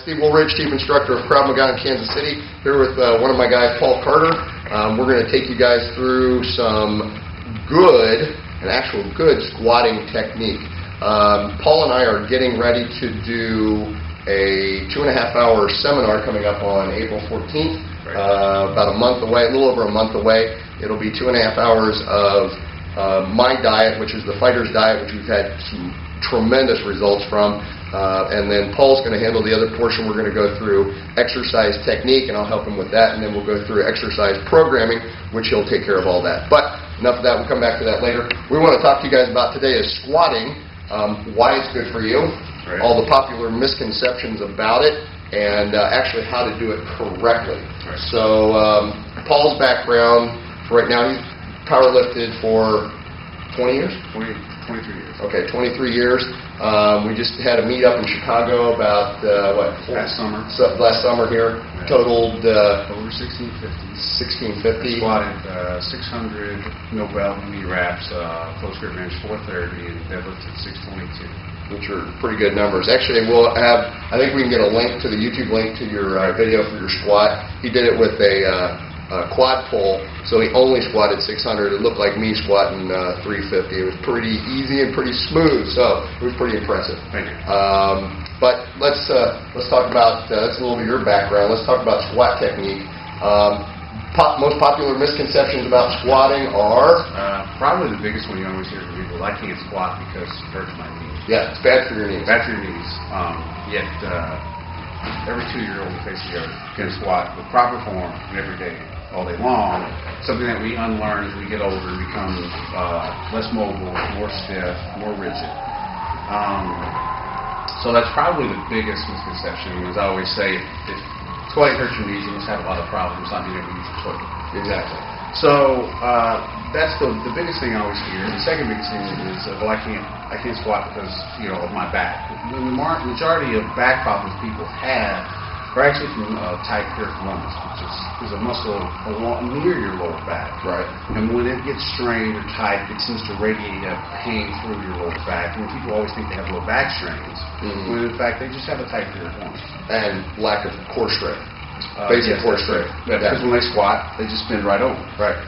Steve Woolridge, Chief Instructor of Krav Maga in Kansas City, here with one of my guys, Paul Carter. We're going to take you guys through some actual good squatting technique. Paul and I are getting ready to do a 2.5-hour seminar coming up on April 14th, about a month away, a little over a month away. It'll be 2.5 hours of my diet, which is the fighter's diet, which we've had some tremendous results from. And then Paul's going to handle the other portion. We're going to go through exercise technique, and I'll help him with that. And then we'll go through exercise programming, which he'll take care of all that. But enough of that. We'll come back to that later. We want to talk to you guys about today is squatting, why it's good for you, all the popular misconceptions about it, and actually how to do it correctly. So Paul's background, right now, he's power lifted for 20 years? 23 years. Okay, 23 years. We just had a meet up in Chicago about, Last summer. Last summer here. Yeah. Totaled Over 1650. 1650. Squatted 600 no belt knee wraps, close grip bench 430, and deadlifted 622. Which are pretty good numbers. Actually, we'll have, I think we can get a link to the YouTube link to your video for your squat. He did it with a quad pull, so he only squatted 600. It looked like me squatting 350. It was pretty easy and pretty smooth, so it was pretty impressive. Thank you. But let's talk about that's a little bit of your background. Let's talk about squat technique. Most popular misconceptions about squatting are probably the biggest one you always hear from people is I can't squat because it hurts my knees. Yeah, it's bad for your knees. Bad for your knees. Yet every 2-year-old who faces the earth can squat with proper form and every day, all day long. Something that we unlearn as we get older and become less mobile, more stiff, more rigid. So that's probably the biggest misconception. As I always say, if squatting hurts your knees, you must have a lot of problems not being able to use your toilet. Exactly. So that's the biggest thing I always hear. The second biggest thing is, well, I can't squat because of my back. The majority of back problems people have are actually from tight piriformis, which is a muscle near your lower back. Right. And when it gets strained or tight, it seems to radiate pain through your lower back. And people always think they have lower back strains, when in fact they just have a tight piriformis. And lack of core strength. Basic core strength. Yeah, because when they squat, they just bend right over. Right.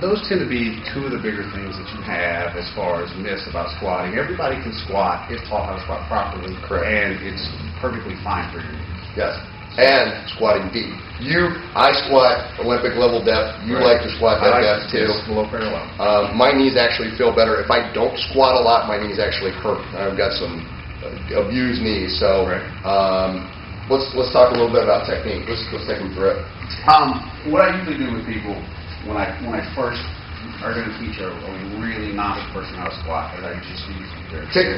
Those tend to be two of the bigger things that you have as far as myths about squatting. Everybody can squat if taught how to squat properly. Correct. And it's perfectly fine for you. Yes. And squatting deep. I squat Olympic level depth. You like to squat that depth too. Below parallel. My knees actually feel better. If I don't squat a lot, my knees actually hurt. I've got some abused knees. So let's talk a little bit about technique. Let's take them through it. What I usually do with people when I first are going to teach a really novice person how to squat, is I usually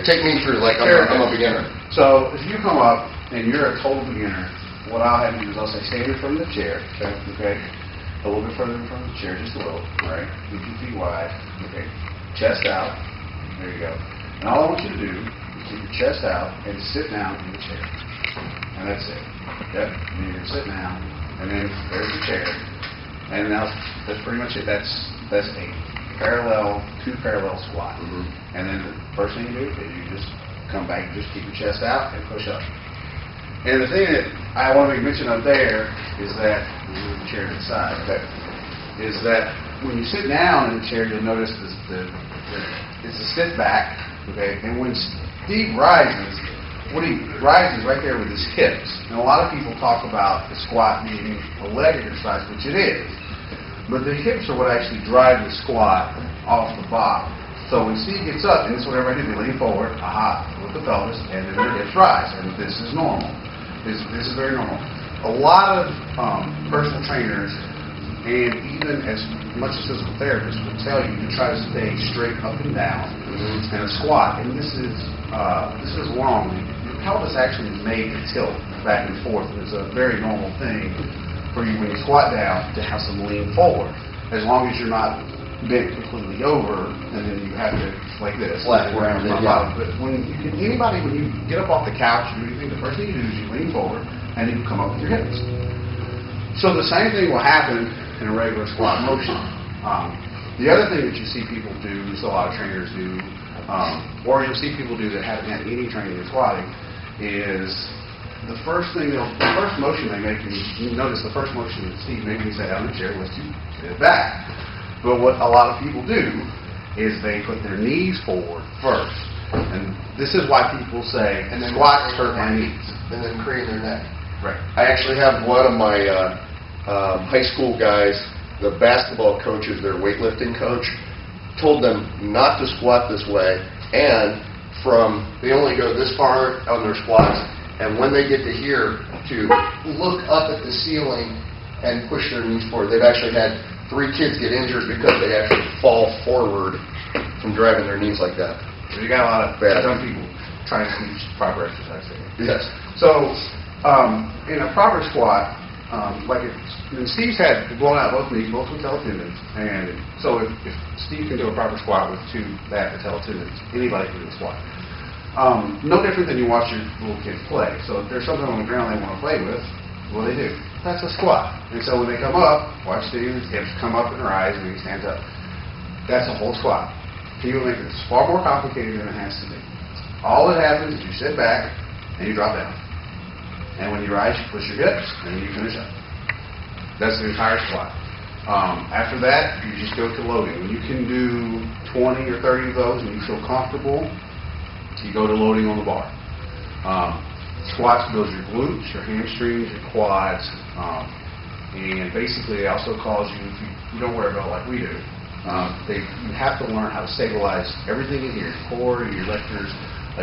take me through. Like I'm a beginner. So if you come up and you're a total beginner, what I'll have you do is I'll say stand in front of the chair. Okay. A little bit further in front of the chair, just a little. All right. 2 feet wide. Okay. Chest out. There you go. And all I want you to do is keep your chest out and sit down in the chair. And that's it. Yep. And you're going to sit down, and then there's the chair. And now that's pretty much it. That's a two parallel squat. And then the first thing you do is you just come back and just keep your chest out and push up. And the thing that I want to make mention of there is that move the chair to the side. Is that when you sit down in the chair, you'll notice it's a stiff back. Okay, and when Steve rises, what he rises right there with his hips. And a lot of people talk about the squat being a leg exercise, which it is. But the hips are what actually drive the squat off the bottom. So when Steve gets up, and this is what everybody do, they lean forward, with the pelvis, and then their hips rise. And this is normal. This is very normal. A lot of personal trainers, and even as much as physical therapists, will tell you to try to stay straight up and down in a squat. And this is wrong. Your pelvis actually is made to tilt back and forth. And it's a very normal thing for you when you squat down to have some lean forward, as long as you're not bent completely over, and then you have to like this. Flat around it, yeah. But when you get up off the couch or do anything, the first thing you do is you lean forward and then you come up with your hips. So the same thing will happen in a regular squat motion. The other thing that you see people do, a lot of trainers do, or you'll see people do that haven't had any training in squatting, is the first motion they make, and you notice the first motion that Steve made when he sat down in the chair was to sit back. But what a lot of people do is they put their knees forward first. And this is why people say, And then squats hurt my knees. And then crane their neck. Right. I actually have one of my high school guys, the basketball coaches, their weightlifting coach, told them not to squat this way, and they only go this far on their squats, and when they get to here, to look up at the ceiling and push their knees forward. They've actually had 3 kids get injured because they actually fall forward from driving their knees like that. So you got a lot of Bad. young people trying to teach proper exercise. Yes. So, in a proper squat, when Steve's had blown out both knees, both patella tendons, and so if Steve can do a proper squat with 2 bad patella tendons, anybody can do a squat. No different than you watch your little kids play. So if there's something on the ground they want to play with, what do they do? That's a squat. And so when they come up, watch Steve, his hips come up and rise, and he stands up. That's a whole squat. People make it far more complicated than it has to be. All that happens is you sit back and you drop down. And when you rise, you push your hips, and then you finish up. That's the entire squat. After that, you just go to loading. When you can do 20 or 30 of those and you feel comfortable, you go to loading on the bar. Squats build your glutes, your hamstrings, your quads, and basically it also calls you, if you don't wear a belt like we do, you have to learn how to stabilize everything in here, your core, your lifters,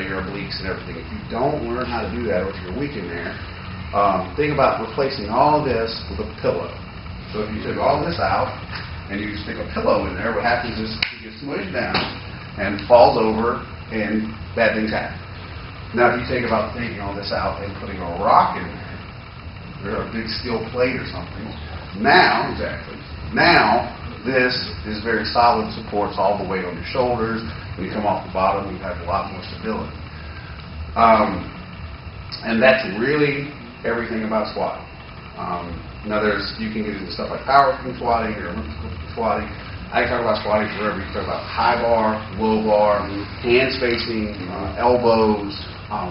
your obliques and everything. If you don't learn how to do that, or if you're weak in there, think about replacing all this with a pillow. So if you took all this out and you stick a pillow in there, what happens is it gets smushed down and falls over and bad things happen. Now if you think about taking all this out and putting a rock in there, or a big steel plate or something, now this is very solid, supports all the weight on your shoulders. When you come off the bottom, you have a lot more stability. And that's really everything about squatting. Now you can get into stuff like powerlifting squatting or elliptical squatting. I can talk about squatting forever. You can talk about high bar, low bar, hand spacing, elbows,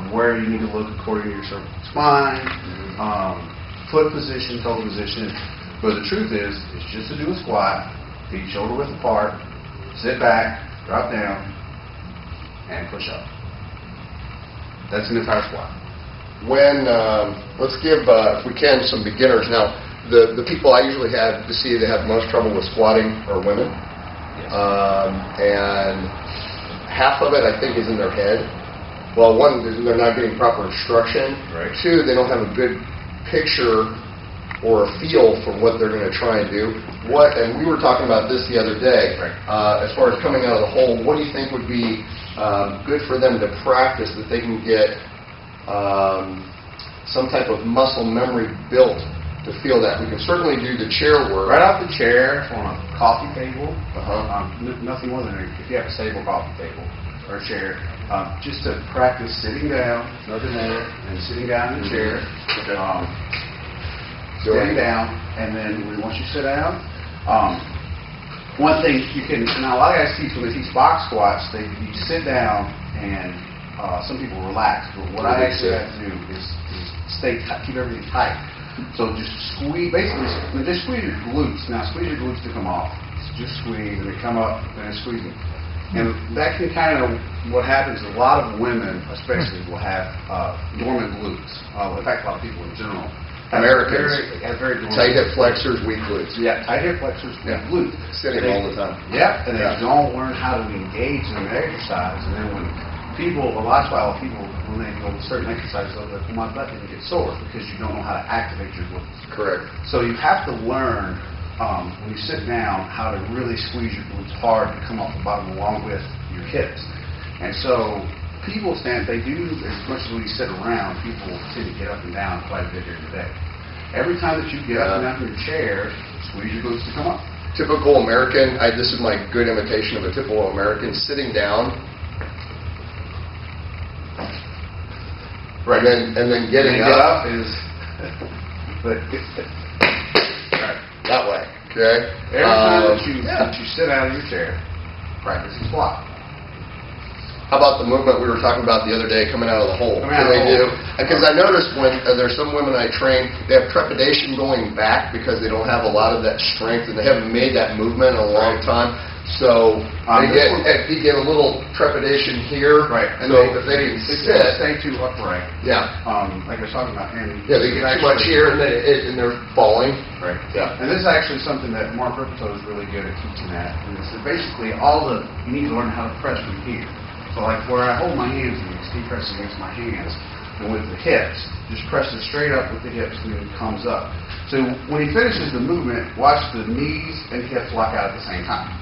where you need to look according to your cervical spine, foot position, toe position. But the truth is, it's just to do a squat, feet shoulder width apart, sit back, drop down, and push up. That's an entire squat. Let's give, if we can, some beginners. Now, the people I usually have to see that have most trouble with squatting are women. Yes. And half of it, I think, is in their head. Well, one, they're not getting proper instruction. Right. 2, they don't have a good picture or a feel for what they're going to try and do. And we were talking about this the other day. Right. As far as coming out of the hole, what do you think would be good for them to practice that they can get some type of muscle memory built to feel that? We can certainly do the chair work. Right off the chair on a coffee table. Nothing more than if you have a stable coffee table or a chair, just to practice sitting down, nothing more, and sitting down in the chair. Sitting down, and then once you sit down, one thing you can, now a lot of guys teach when they teach box squats, you sit down and some people relax, but what I actually have to do is keep everything tight. So just squeeze, basically, just squeeze your glutes. Now squeeze your glutes to come off. Just squeeze, and they come up, and then squeeze them. And that can kind of, what happens is a lot of women, especially, will have dormant glutes. In fact, a lot of people in general. Americans have very tight hip flexors, weak glutes. Yeah, tight hip flexors, weak glutes. Sitting all the time. Yep, and they don't learn how to engage in their exercise. And then when people, a lot of people, when they go certain exercises, they'll go, my butt didn't get sore because you don't know how to activate your glutes. Correct. So you have to learn, when you sit down, how to really squeeze your glutes hard to come off the bottom along with your hips. And so people they do, as much as we sit around, people tend to get up and down quite a bit during the day. Every time that you get up and down from your chair, squeeze your glutes to come up. Typical American, this is my good imitation of a typical American, sitting down, right, and then getting up is right, that way. Okay. Every time that you sit out of your chair, practice a squat. How about the movement we were talking about the other day, coming out of the hole? Coming out of the They do. hole. Because I noticed when there's some women I train, they have trepidation going back because they don't have a lot of that strength and they haven't made that movement in a long time. So they get a little trepidation here. Right. And so if they can sit, stay too upright. yeah, Like I was talking about. And yeah, they get too much here and they're falling. Right. Yeah. And this is actually something that Mark Ripito is really good at teaching at. And it's that basically you need to learn how to press from here. So like where I hold my hands against, he presses against my hands. And with the hips, just press it straight up with the hips and then it comes up. So when he finishes the movement, watch the knees and hips lock out at the same time.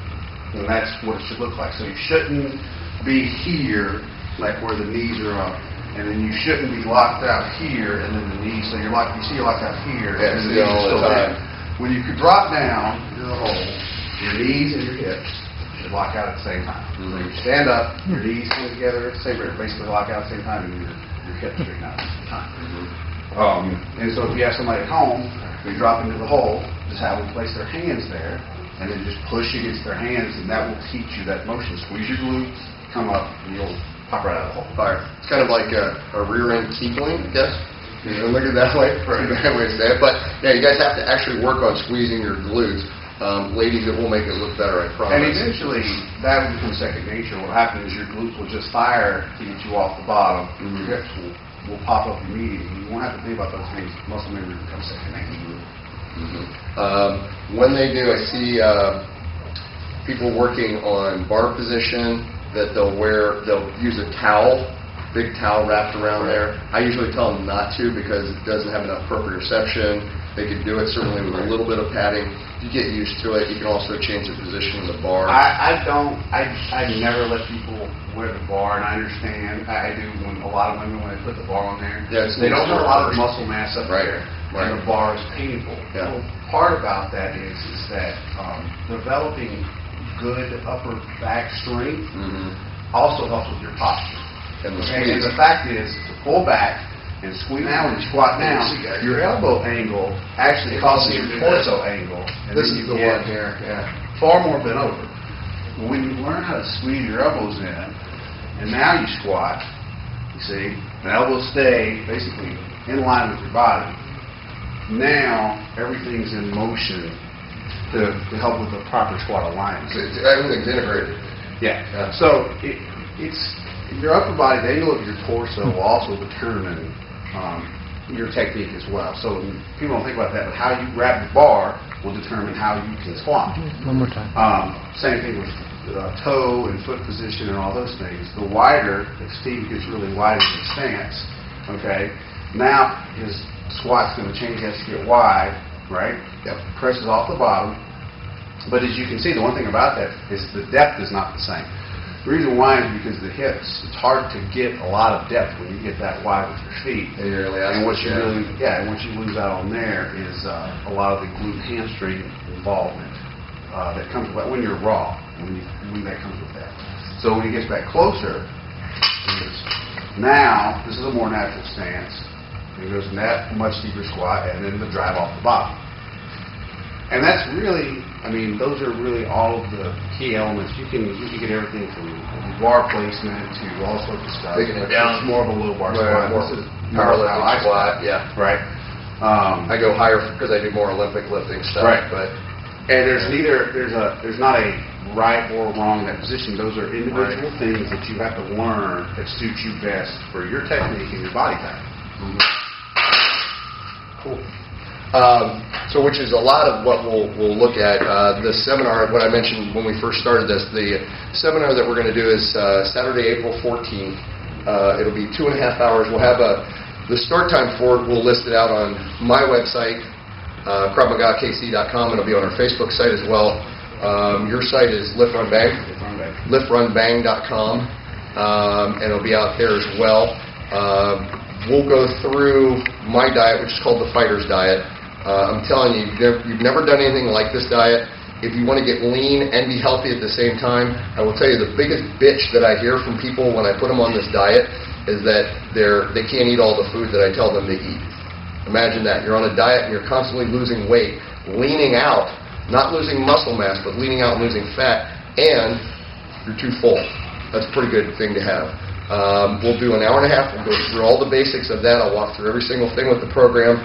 And that's what it should look like. So you shouldn't be here, like where the knees are up. And then you shouldn't be locked out here and then the knees. So you're locked out here. Yeah, and see the knees all are the still time. there. When you could drop down into the hole, your knees and your hips should lock out at the same time. So you stand up, your knees come together at the same rate, basically lock out at the same time, and your hips straighten out at the same time. And so if you have somebody at home, they drop into the hole, just have them place their hands there, and then just push against their hands, and that will teach you that motion. Squeeze your glutes, come up, and you'll pop right out of the hole. Fire. It's kind of like a rear end keepling, I guess. You know, look at it that way. Right. That way to say it. But yeah, you guys have to actually work on squeezing your glutes. Ladies, it will make it look better, I promise. And eventually, that will become second nature. What happens is your glutes will just fire to get you off the bottom. Mm-hmm. Your hips will pop up immediately. You won't have to think about those things. Muscle memory becomes second nature. When they do, I see people working on bar position that they'll use a towel, big towel wrapped around there. I usually tell them not to because it doesn't have enough proprioception. They could do it certainly with a little bit of padding. You get used to it. You can also change the position of the bar. I never let people wear the bar, and I understand. I do when a lot of women, when they put the bar on there, they don't have a lot of muscle mass up there, and the bar is painful. Yeah. Well, part about that is that developing good upper back strength also helps with your posture. And the And the fact is, to pull back and squeeze down and squat down, your elbow angle actually causes your torso angle. And This then is you the get one here. Yeah. far more bent over. When you learn how to squeeze your elbows in, and now you squat, you see, the elbows stay basically in line with your body. Now everything's in motion to help with the proper squat alignment. Everything's integrated. Yeah. So it's your upper body, the angle of your torso will also determine your technique as well. So people don't think about that, but how you grab the bar will determine how you can squat. One more time. Same thing with toe and foot position and all those things. The wider, if Steve gets really wide in his stance, okay, now his squat's going to change, he has to get wide, right? Yep. Presses off the bottom. But as you can see, the one thing about that is the depth is not the same. The reason why is because the hips, it's hard to get a lot of depth when you get that wide with your feet. And what you lose out on there is a lot of the glute hamstring involvement that comes with when you're raw, when that comes with that. So when he gets back closer, now this is a more natural stance. He goes in that much deeper squat and then the drive off the bottom. And that's really, I mean, those are really all of the key elements. You can get everything from bar placement to all sorts of stuff. Taking it down. It's more of a low bar squat. More This is powerlifting squat. Yeah. Right. I go higher because I do more Olympic lifting stuff. Right. But and there's not a right or wrong in that position. Those are individual things that you have to learn that suit you best for your technique and your body type. Cool. So which is a lot of what we'll look at. The seminar, what I mentioned when we first started this, the seminar that we're going to do is Saturday, April 14th. It'll be 2.5 hours. We'll have the start time for it. We'll list it out on my website, KravMagaKC.com. It'll be on our Facebook site as well. Your site is Lift Run Bang, LiftRunBang.com, and it'll be out there as well. We'll go through my diet, which is called the Fighter's Diet. I'm telling you, you've never done anything like this diet. If you want to get lean and be healthy at the same time, I will tell you the biggest bitch that I hear from people when I put them on this diet is that they can't eat all the food that I tell them to eat. Imagine that. You're on a diet and you're constantly losing weight, leaning out, not losing muscle mass, but leaning out and losing fat, and you're too full. That's a pretty good thing to have. We'll do an hour and a half. We'll go through all the basics of that. I'll walk through every single thing with the program.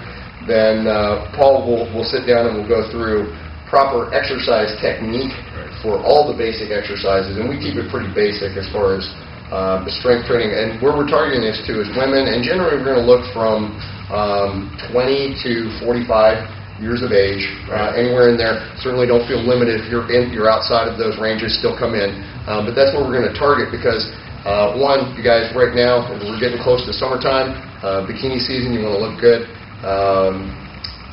Then Paul will sit down and we'll go through proper exercise technique for all the basic exercises. And we keep it pretty basic as far as the strength training. And where we're targeting this to is women. And generally we're going to look from 20 to 45 years of age, anywhere in there. Certainly don't feel limited if you're outside of those ranges, still come in. But that's what we're going to target because one, you guys, right now, we're getting close to summertime, bikini season, you want to look good.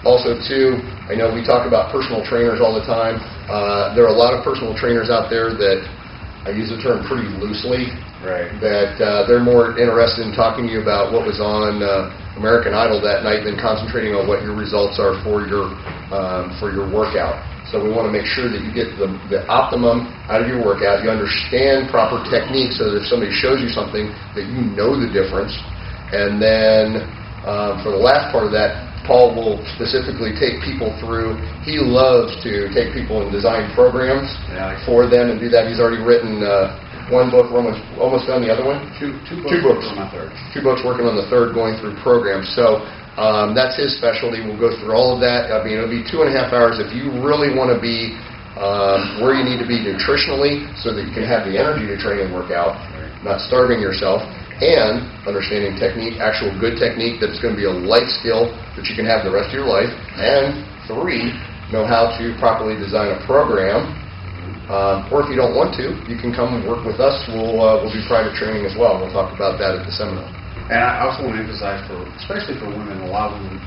Also, two, I know we talk about personal trainers all the time. There are a lot of personal trainers out there that, I use the term pretty loosely, that they're more interested in talking to you about what was on American Idol that night than concentrating on what your results are for your workout. So we want to make sure that you get the optimum out of your workout. You understand proper technique so that if somebody shows you something that you know the difference. And then for the last part of that, Paul will specifically take people through. He loves to take people and design programs for them and do that. He's already written one book. We're almost done. The other one? Two books on my third. 2 books working on the third, going through programs. So that's his specialty. We'll go through all of that. I mean, it'll be 2.5 hours. If you really want to be where you need to be nutritionally so that you can have the energy to train and work out, not starving yourself, and understanding technique, actual good technique that's going to be a life skill that you can have the rest of your life. And 3, know how to properly design a program. Or if you don't want to, you can come and work with us. We'll do private training as well. We'll talk about that at the seminar. And I also want to emphasize, especially for women, a lot of them,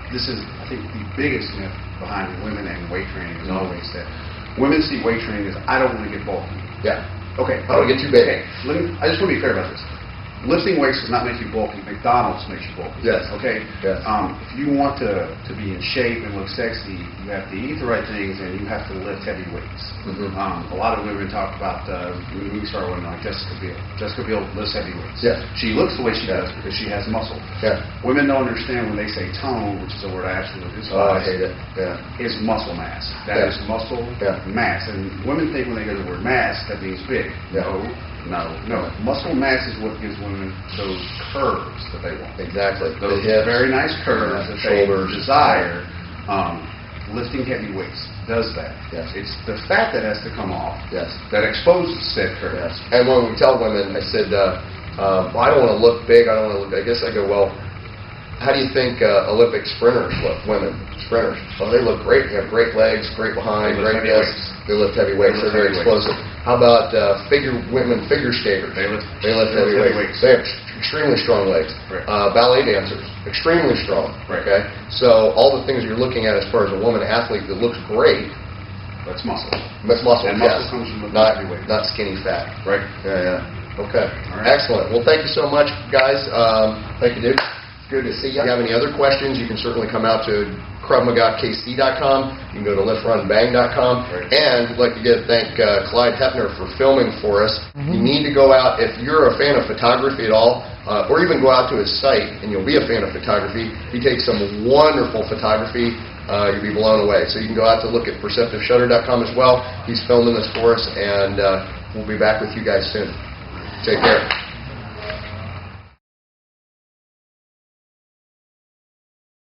this is, I think, the biggest myth behind women and weight training is always that women see weight training as, I don't want to get bulky. Yeah. Okay. I don't get too big. Okay. I just want to be fair about this. Lifting weights does not make you bulky. McDonald's makes you bulky. Yes. Okay? Yes. If you want to be in shape and look sexy, you have to eat the right things and you have to lift heavy weights. Mm-hmm. A lot of women talk about, when we start women like Jessica Biel. Jessica Biel lifts heavy weights. Yes. She looks the way she does because she has muscle. Yeah. Women don't understand when they say tone, which is a word I absolutely despise. Oh, I hate it. Yeah. Is muscle mass. That is muscle mass. And women think when they hear the word mass, that means big. Yeah. No. Muscle mass is what gives women those curves that they want. Exactly. Those hips, very nice curves that shoulders, they desire. Lifting heavy weights does that. Yes. It's the fat that has to come off Yes. that exposes said curve. Yes. And when we tell women, I said, well, I don't want to look big. I don't want to look. I guess I go, well, how do you think Olympic sprinters look? Women sprinters. Well, they look great. They have great legs, great behind, great chest. They lift heavy weights. They're very explosive. How about women figure skaters? They lift heavy weights. They have extremely strong legs. Right. Ballet dancers, extremely strong. Right. Okay. So all the things you're looking at as far as a woman athlete that looks great. That's muscle. That's muscle. And yes. muscle comes from not heavy weight. Not skinny fat. Right. Yeah. Okay. All right. Excellent. Well, thank you so much, guys. Thank you, dude. Good to see you. If you have any other questions, you can certainly come out to KravMagaKC.com. You can go to LiftRunBang.com. Right. And I'd like to thank Clyde Hepner for filming for us. Mm-hmm. You need to go out, if you're a fan of photography at all, or even go out to his site, and you'll be a fan of photography. He takes some wonderful photography. You'll be blown away. So you can go out to look at PerceptiveShutter.com as well. He's filming this for us, and we'll be back with you guys soon. Take care.